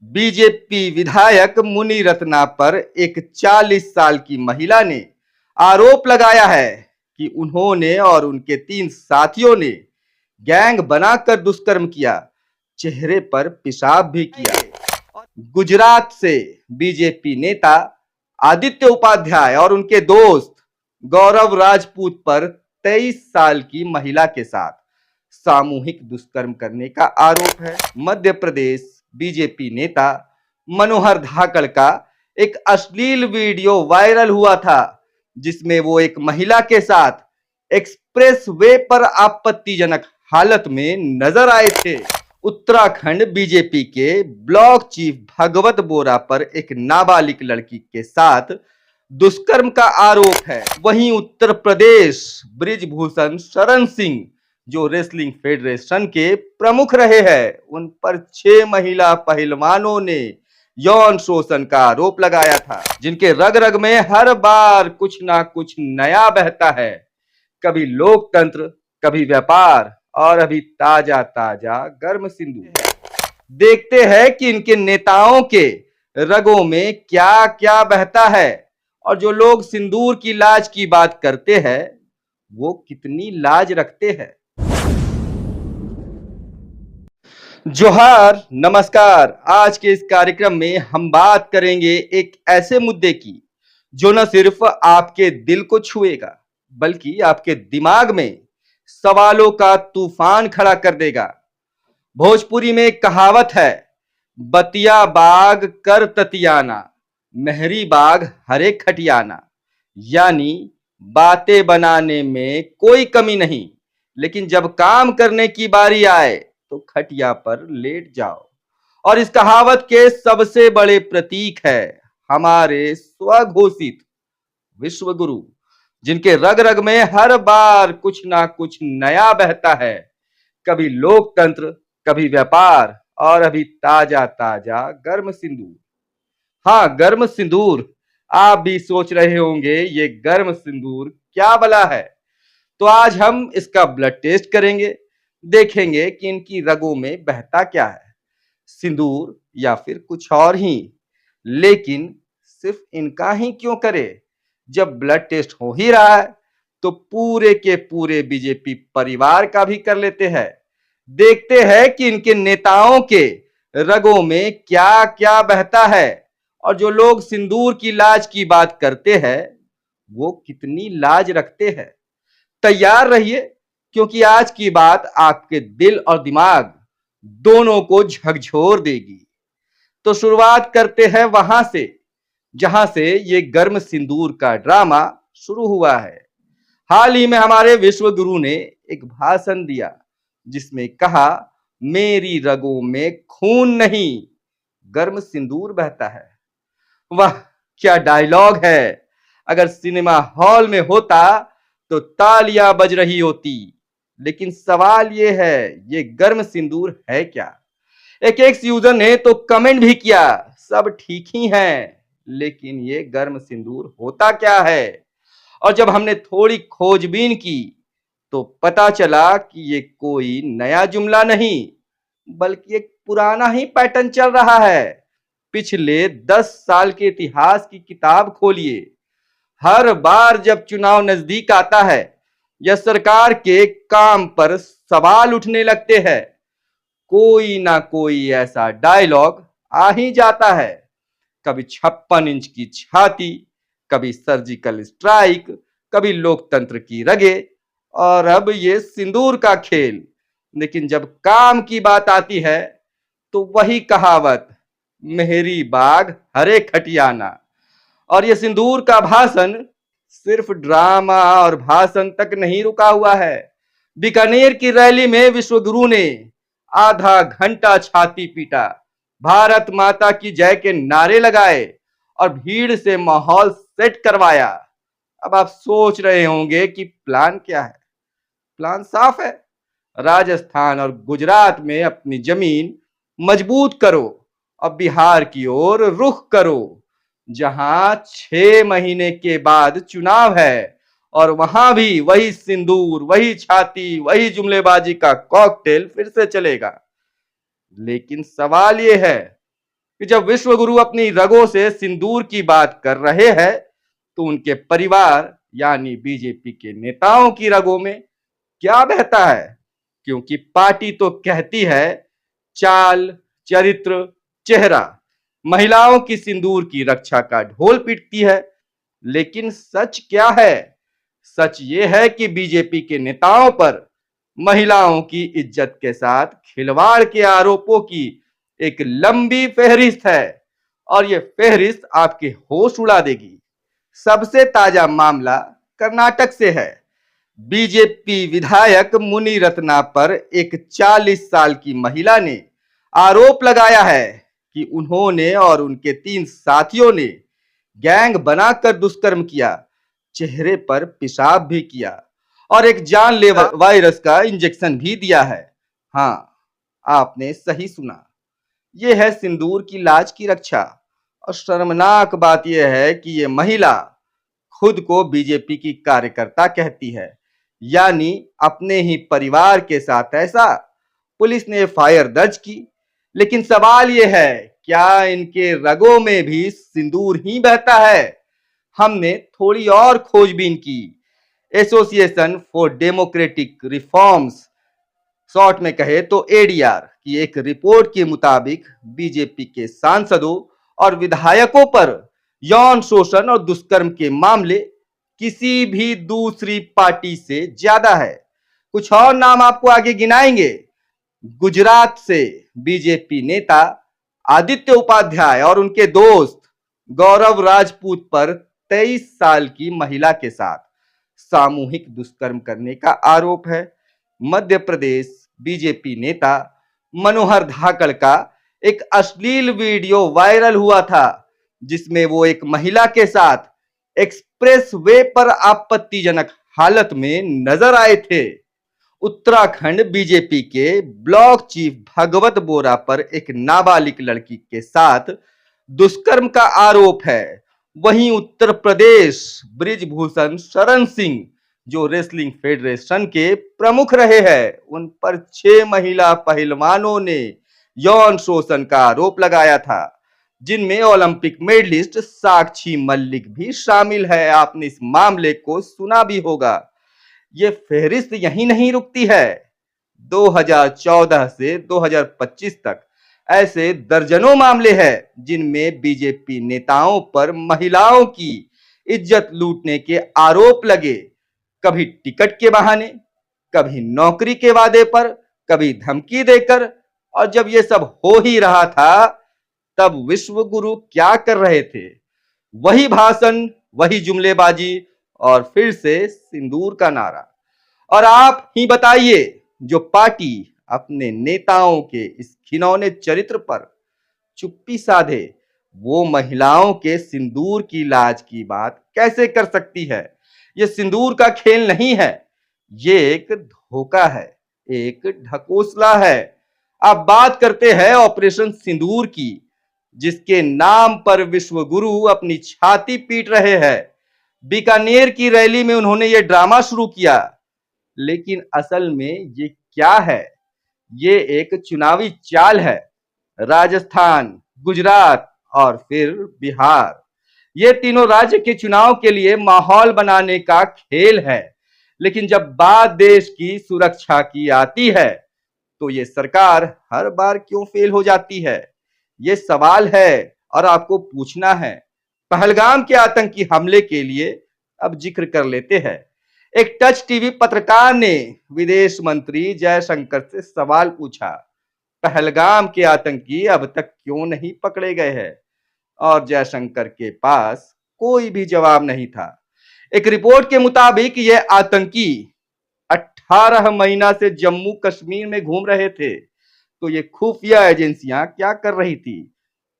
BJP विधायक मुनि रत्ना पर एक 40 साल की महिला ने आरोप लगाया है कि उन्होंने और उनके 3 साथियों ने गैंग बनाकर दुष्कर्म किया, चेहरे पर पेशाब भी किया। गुजरात से बीजेपी नेता आदित्य उपाध्याय और उनके दोस्त गौरव राजपूत पर 23 साल की महिला के साथ सामूहिक दुष्कर्म करने का आरोप है। मध्य प्रदेश बीजेपी नेता मनोहर धाकड़ का एक अश्लील वीडियो वायरल हुआ था, जिसमें वो एक महिला के साथ एक्सप्रेस वे पर आपत्तिजनक हालत में नजर आए थे। उत्तराखंड बीजेपी के ब्लॉक चीफ भगवत बोरा पर एक नाबालिग लड़की के साथ दुष्कर्म का आरोप है। वहीं उत्तर प्रदेश ब्रिजभूषण शरण सिंह, जो रेसलिंग फेडरेशन के प्रमुख रहे हैं, उन पर 6 महिला पहलवानों ने यौन शोषण का आरोप लगाया था, जिनके रग रग में हर बार कुछ ना कुछ नया बहता है। कभी लोकतंत्र, कभी व्यापार और अभी ताजा ताजा गर्म सिंदूर। देखते हैं कि इनके नेताओं के रगों में क्या क्या बहता है और जो लोग सिंदूर की लाज की बात करते हैं वो कितनी लाज रखते हैं। जोहार, नमस्कार। आज के इस कार्यक्रम में हम बात करेंगे एक ऐसे मुद्दे की जो न सिर्फ आपके दिल को छुएगा बल्कि आपके दिमाग में सवालों का तूफान खड़ा कर देगा। भोजपुरी में एक कहावत है, बतिया बाग कर ततियाना, मेहरी बाग हरे खटियाना। यानी बातें बनाने में कोई कमी नहीं, लेकिन जब काम करने की बारी आए तो खटिया पर लेट जाओ। और इस कहावत के सबसे बड़े प्रतीक है हमारे स्वघोषित विश्व गुरु, जिनके रग रग में हर बार कुछ ना कुछ नया बहता है। कभी लोकतंत्र, कभी व्यापार और अभी ताजा ताजा गर्म सिंदूर। हाँ, गर्म सिंदूर। आप भी सोच रहे होंगे ये गर्म सिंदूर क्या भला है। तो आज हम इसका ब्लड टेस्ट करेंगे, देखेंगे कि इनकी रगों में बहता क्या है, सिंदूर या फिर कुछ और ही। लेकिन सिर्फ इनका ही क्यों करें, जब ब्लड टेस्ट हो ही रहा है तो पूरे के पूरे बीजेपी परिवार का भी कर लेते हैं। देखते हैं कि इनके नेताओं के रगों में क्या क्या बहता है और जो लोग सिंदूर की लाज की बात करते हैं वो कितनी लाज रखते हैं। तैयार रहिए, क्योंकि आज की बात आपके दिल और दिमाग दोनों को झकझोर देगी। तो शुरुआत करते हैं वहां से जहां से ये गर्म सिंदूर का ड्रामा शुरू हुआ है। हाल ही में हमारे विश्व गुरु ने एक भाषण दिया जिसमें कहा, मेरी रगों में खून नहीं, गर्म सिंदूर बहता है। वाह, क्या डायलॉग है। अगर सिनेमा हॉल में होता तो तालियां बज रही होती। लेकिन सवाल ये है, ये गर्म सिंदूर है क्या? एक एक्स यूजर ने तो कमेंट भी किया, सब ठीक ही है, लेकिन ये गर्म सिंदूर होता क्या है? और जब हमने थोड़ी खोजबीन की तो पता चला कि ये कोई नया जुमला नहीं बल्कि एक पुराना ही पैटर्न चल रहा है। पिछले 10 साल के इतिहास की किताब खोलिए, हर बार जब चुनाव नजदीक आता है या सरकार के काम पर सवाल उठने लगते हैं, कोई ना कोई ऐसा डायलॉग आ ही जाता है। कभी 56 इंच की छाती, कभी सर्जिकल स्ट्राइक, कभी लोकतंत्र की रगे और अब ये सिंदूर का खेल। लेकिन जब काम की बात आती है तो वही कहावत, मेहरी बाग हरे खटियाना। और ये सिंदूर का भाषण सिर्फ ड्रामा और भाषण तक नहीं रुका हुआ है। बीकानेर की रैली में विश्वगुरु ने आधा घंटा छाती पीटा, भारत माता की जय के नारे लगाए और भीड़ से माहौल सेट करवाया। अब आप सोच रहे होंगे कि प्लान क्या है। प्लान साफ है, राजस्थान और गुजरात में अपनी जमीन मजबूत करो और बिहार की ओर रुख करो, जहां 6 महीने के बाद चुनाव है और वहां भी वही सिंदूर, वही छाती, वही जुमलेबाजी का कॉकटेल फिर से चलेगा। लेकिन सवाल यह है, कि जब विश्व गुरु अपनी रगों से सिंदूर की बात कर रहे हैं तो उनके परिवार यानी बीजेपी के नेताओं की रगों में क्या बहता है? क्योंकि पार्टी तो कहती है चाल, चरित्र, चेहरा महिलाओं की सिंदूर की रक्षा का ढोल पीटती है। लेकिन सच क्या है? सच ये है कि बीजेपी के नेताओं पर महिलाओं की इज्जत के साथ खिलवाड़ के आरोपों की एक लंबी फहरिस्त है और ये फहरिस्त आपके होश उड़ा देगी। सबसे ताजा मामला कर्नाटक से है। बीजेपी विधायक मुनि रत्ना पर एक 40 साल की महिला ने आरोप लगाया है कि उन्होंने और उनके 3 साथियों ने गैंग बनाकर दुष्कर्म किया, चेहरे पर पेशाब भी किया और एक जानलेवा वायरस का इंजेक्शन भी दिया है। हाँ, आपने सही सुना। यह है सिंदूर की लाज की रक्षा। और शर्मनाक बात यह है कि यह महिला खुद को बीजेपी की कार्यकर्ता कहती है, यानी अपने ही परिवार के साथ ऐसा। पुलिस ने एफआईआर दर्ज की, लेकिन सवाल यह है क्या इनके रगों में भी सिंदूर ही बहता है? हमने थोड़ी और खोजबीन की। Association for democratic reforms, short में कहे तो एडीआर की एक रिपोर्ट के मुताबिक बीजेपी के सांसदों और विधायकों पर यौन शोषण और दुष्कर्म के मामले किसी भी दूसरी पार्टी से ज्यादा है। कुछ और नाम आपको आगे गिनाएंगे। गुजरात से बीजेपी नेता आदित्य उपाध्याय और उनके दोस्त गौरव राजपूत पर 23 साल की महिला के साथ सामूहिक दुष्कर्म करने का आरोप है। मध्य प्रदेश बीजेपी नेता मनोहर धाकड़ का एक अश्लील वीडियो वायरल हुआ था, जिसमें वो एक महिला के साथ एक्सप्रेस वे पर आपत्तिजनक हालत में नजर आए थे। उत्तराखंड बीजेपी के ब्लॉक चीफ भगवत बोरा पर एक नाबालिग लड़की के साथ दुष्कर्म का आरोप है। वहीं उत्तर प्रदेश ब्रिजभूषण शरण सिंह, जो रेसलिंग फेडरेशन के प्रमुख रहे हैं, उन पर 6 महिला पहलवानों ने यौन शोषण का आरोप लगाया था, जिनमें ओलंपिक मेडलिस्ट साक्षी मलिक भी शामिल है। आपने इस मामले को सुना भी होगा। ये फहरिस्त यहीं नहीं रुकती है। 2014 से 2025 तक ऐसे दर्जनों मामले हैं जिनमें बीजेपी नेताओं पर महिलाओं की इज्जत लूटने के आरोप लगे। कभी टिकट के बहाने, कभी नौकरी के वादे पर, कभी धमकी देकर। और जब ये सब हो ही रहा था, तब विश्व गुरु क्या कर रहे थे? वही भाषण, वही जुमलेबाजी और फिर से सिंदूर का नारा। और आप ही बताइए, जो पार्टी अपने नेताओं के इस घिनौने चरित्र पर चुप्पी साधे, वो महिलाओं के सिंदूर की लाज की बात कैसे कर सकती है? ये सिंदूर का खेल नहीं है, ये एक धोखा है, एक ढकोसला है। आप बात करते हैं ऑपरेशन सिंदूर की, जिसके नाम पर विश्व गुरु अपनी छाती पीट रहे हैं। बीकानेर की रैली में उन्होंने ये ड्रामा शुरू किया, लेकिन असल में ये क्या है? ये एक चुनावी चाल है। राजस्थान, गुजरात और फिर बिहार, ये तीनों राज्य के चुनाव के लिए माहौल बनाने का खेल है। लेकिन जब बात देश की सुरक्षा की आती है, तो ये सरकार हर बार क्यों फेल हो जाती है? ये सवाल है और आपको पूछना है। पहलगाम के आतंकी हमले के लिए अब जिक्र कर लेते हैं। एक टच टीवी पत्रकार ने विदेश मंत्री जयशंकर से सवाल पूछा, पहलगाम के आतंकी अब तक क्यों नहीं पकड़े गए हैं? और जयशंकर के पास कोई भी जवाब नहीं था। एक रिपोर्ट के मुताबिक यह आतंकी 18 महीना से जम्मू कश्मीर में घूम रहे थे। तो ये खुफिया एजेंसियां क्या कर रही थी?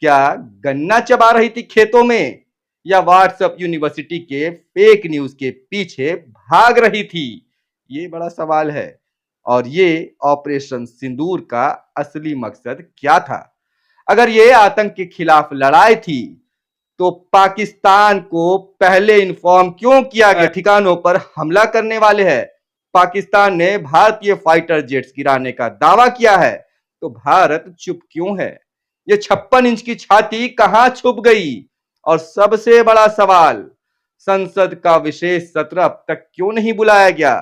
क्या गन्ना चबा रही थी खेतों में, या व्हाट्सएप यूनिवर्सिटी के फेक न्यूज के पीछे भाग रही थी? ये बड़ा सवाल है। और ये ऑपरेशन सिंदूर का असली मकसद क्या था? अगर ये आतंक के खिलाफ लड़ाई थी, तो पाकिस्तान को पहले इन्फॉर्म क्यों किया गया? ठिकानों पर हमला करने वाले हैं। पाकिस्तान ने भारतीय फाइटर जेट्स गिराने का दावा किया है, तो भारत चुप क्यों है? ये 56 इंच की छाती कहां छुप गई? और सबसे बड़ा सवाल, संसद का विशेष सत्र अब तक क्यों नहीं बुलाया गया?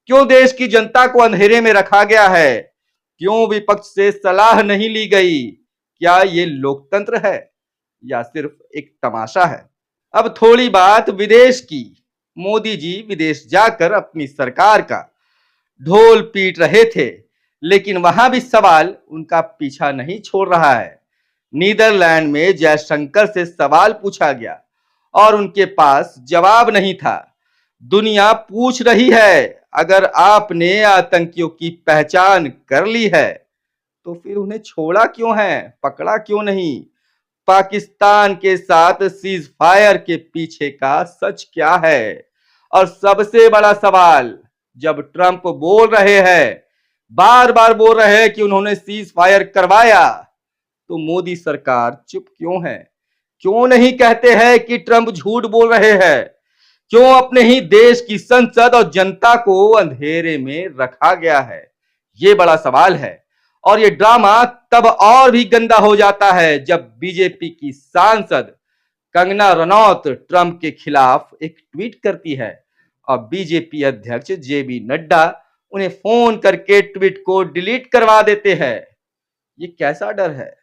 क्यों देश की जनता को अंधेरे में रखा गया है? क्यों विपक्ष से सलाह नहीं ली गई? क्या ये लोकतंत्र है या सिर्फ एक तमाशा है? अब थोड़ी बात विदेश की। मोदी जी विदेश जाकर अपनी सरकार का ढोल पीट रहे थे, लेकिन वहां भी सवाल उनका पीछा नहीं छोड़ रहा है। नीदरलैंड में जयशंकर से सवाल पूछा गया और उनके पास जवाब नहीं था। दुनिया पूछ रही है, अगर आपने आतंकियों की पहचान कर ली है तो फिर उन्हें छोड़ा क्यों है, पकड़ा क्यों नहीं? पाकिस्तान के साथ सीज फायर के पीछे का सच क्या है? और सबसे बड़ा सवाल, जब ट्रंप बोल रहे हैं, बार बार बोल रहे हैं कि उन्होंने सीज फायर करवाया, तो मोदी सरकार चुप क्यों है? क्यों नहीं कहते हैं कि ट्रंप झूठ बोल रहे हैं? क्यों अपने ही देश की संसद और जनता को अंधेरे में रखा गया है? ये बड़ा सवाल है। और ये ड्रामा तब और भी गंदा हो जाता है जब बीजेपी की सांसद कंगना रनौत ट्रंप के खिलाफ एक ट्वीट करती है और बीजेपी अध्यक्ष जेबी नड्डा उन्हें फोन करके ट्वीट को डिलीट करवा देते हैं। ये कैसा डर है?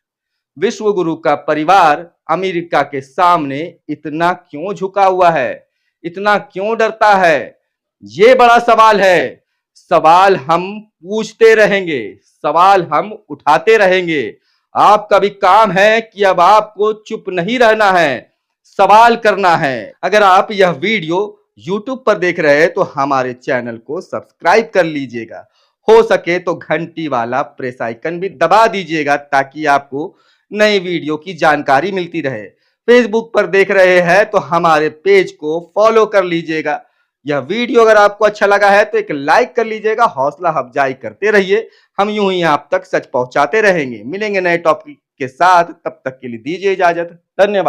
विश्व गुरु का परिवार अमेरिका के सामने इतना क्यों झुका हुआ है? इतना क्यों डरता है? ये बड़ा सवाल है। सवाल हम पूछते रहेंगे, सवाल हम उठाते रहेंगे। आपका भी काम है कि अब आपको चुप नहीं रहना है, सवाल करना है। अगर आप यह वीडियो YouTube पर देख रहे हैं तो हमारे चैनल को सब्सक्राइब कर लीजिएगा। हो सके तो घंटी वाला प्रेस आइकन भी दबा दीजिएगा ताकि आपको नई वीडियो की जानकारी मिलती रहे। फेसबुक पर देख रहे हैं तो हमारे पेज को फॉलो कर लीजिएगा। यह वीडियो अगर आपको अच्छा लगा है तो एक लाइक कर लीजिएगा। हौसला अफजाई करते रहिए, हम यूं ही आप तक सच पहुंचाते रहेंगे। मिलेंगे नए टॉपिक के साथ, तब तक के लिए दीजिए इजाजत। धन्यवाद।